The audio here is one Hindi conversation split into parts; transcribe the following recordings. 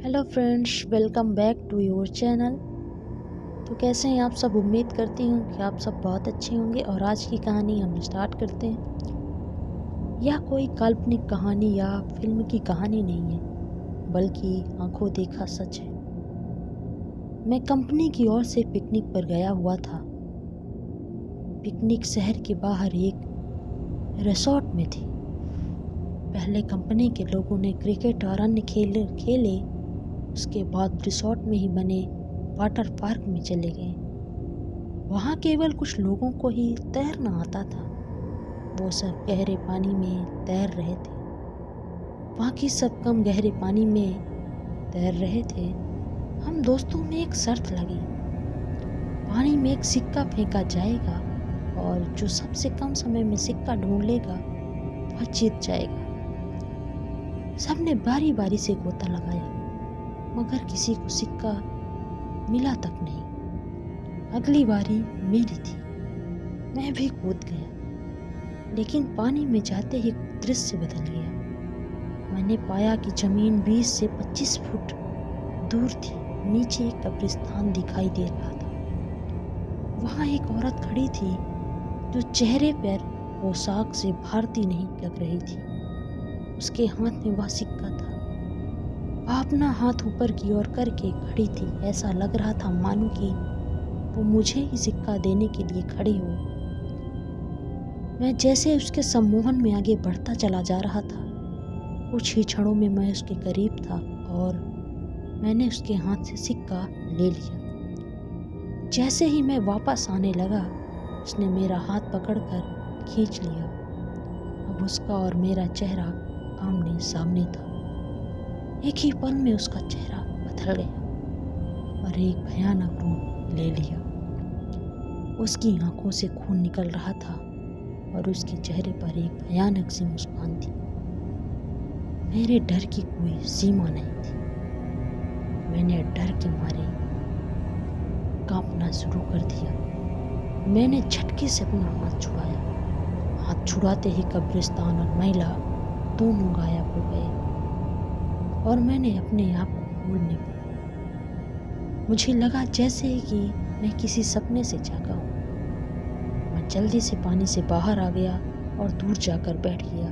Hello friends, welcome back to your channel. तो कैसे हैं आप सब। उम्मीद करती हूँ कि आप सब बहुत अच्छे होंगे। और आज की कहानी हम स्टार्ट करते हैं। यह कोई काल्पनिक कहानी या फिल्म की कहानी नहीं है, बल्कि आंखों देखा सच है। मैं कंपनी की ओर से पिकनिक पर गया हुआ था। पिकनिक शहर के बाहर एक रिसोर्ट में थी। पहले कंपनी के लोगों ने क्रिकेट और अन्य खेले। उसके बाद रिसोर्ट में ही बने वाटर पार्क में चले गए। वहाँ केवल कुछ लोगों को ही तैरना आता था। वो सब गहरे पानी में तैर रहे थे, बाकी सब कम गहरे पानी में तैर रहे थे। हम दोस्तों में एक शर्त लगी, पानी में एक सिक्का फेंका जाएगा और जो सबसे कम समय में सिक्का ढूंढ लेगा वह जीत जाएगा। सबने बारी बारी से गोता लगाया, मगर किसी को सिक्का मिला तक नहीं। अगली बारी मेरी थी। मैं भी कूद गया, लेकिन पानी में जाते ही दृश्य बदल गया। मैंने पाया कि जमीन 20 से 25 फुट दूर थी। नीचे एक कब्रिस्तान दिखाई दे रहा था। वहाँ एक औरत खड़ी थी जो चेहरे पर पोशाक से भारतीय नहीं लग रही थी। उसके हाथ में वह सिक्का था। अपना हाथ ऊपर की ओर करके खड़ी थी। ऐसा लग रहा था मानो कि वो मुझे ही सिक्का देने के लिए खड़ी हो। मैं जैसे उसके सम्मोहन में आगे बढ़ता चला जा रहा था, कुछ ही क्षणों में मैं उसके करीब था और मैंने उसके हाथ से सिक्का ले लिया। जैसे ही मैं वापस आने लगा, उसने मेरा हाथ पकड़कर खींच लिया। अब उसका और मेरा चेहरा आमने सामने था। एक ही पल में उसका चेहरा बदल गया और एक भयानक रूप ले लिया। उसकी आंखों से खून निकल रहा था और उसके चेहरे पर एक भयानक सी मुस्कान थी। मेरे डर की कोई सीमा नहीं थी। मैंने डर के मारे कांपना शुरू कर दिया। मैंने झटके से अपना हाथ छुड़ाया। हाथ छुड़ाते ही कब्रिस्तान और महिला दोनों गायब हो गए और मैंने अपने आप को भूलने पड़ा। मुझे लगा जैसे कि मैं किसी सपने से जागा हूँ। मैं जल्दी से पानी से बाहर आ गया और दूर जाकर बैठ गया।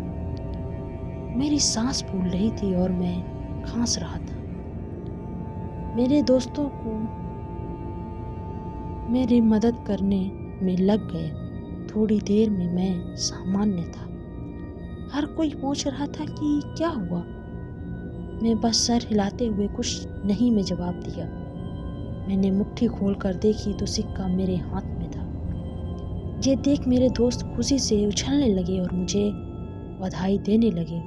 मेरी सांस फूल रही थी और मैं खांस रहा था। मेरे दोस्तों को मेरी मदद करने में लग गए। थोड़ी देर में मैं सामान्य था। हर कोई पूछ रहा था कि क्या हुआ। मैं बस सर हिलाते हुए कुछ नहीं में जवाब दिया। मैंने मुट्ठी खोलकर देखी तो सिक्का मेरे हाथ में था। ये देख मेरे दोस्त खुशी से उछलने लगे और मुझे बधाई देने लगे।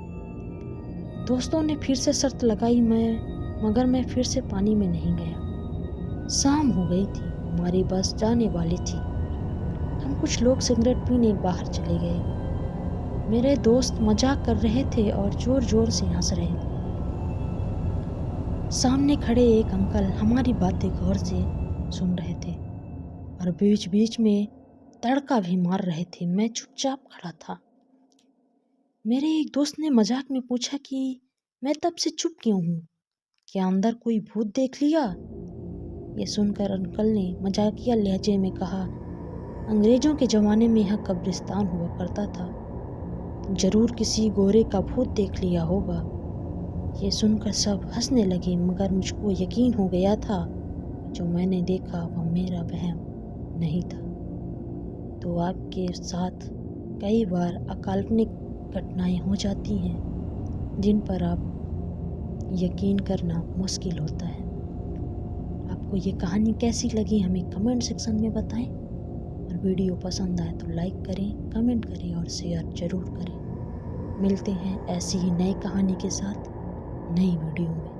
दोस्तों ने फिर से शर्त लगाई, मगर मैं फिर से पानी में नहीं गया। शाम हो गई थी, हमारी बस जाने वाली थी। हम कुछ लोग सिगरेट पीने बाहर चले गए। मेरे दोस्त मजाक कर रहे थे और जोर जोर से हंस रहे थे। सामने खड़े एक अंकल हमारी बातें गौर से सुन रहे थे और बीच बीच में तड़का भी मार रहे थे। मैं चुपचाप खड़ा था। मेरे एक दोस्त ने मजाक में पूछा कि मैं तब से चुप क्यों हूँ, क्या अंदर कोई भूत देख लिया। ये सुनकर अंकल ने मजाकिया लहजे में कहा, अंग्रेजों के ज़माने में यह कब्रिस्तान हुआ करता था, जरूर किसी गोरे का भूत देख लिया होगा। ये सुनकर सब हंसने लगे, मगर मुझको यकीन हो गया था जो मैंने देखा वह मेरा वहम नहीं था। तो आपके साथ कई बार अकाल्पनिक घटनाएं हो जाती हैं जिन पर आप यकीन करना मुश्किल होता है। आपको ये कहानी कैसी लगी हमें कमेंट सेक्शन में बताएं और वीडियो पसंद आए तो लाइक करें, कमेंट करें और शेयर ज़रूर करें। मिलते हैं ऐसी ही नई कहानी के साथ नई वीडियो में।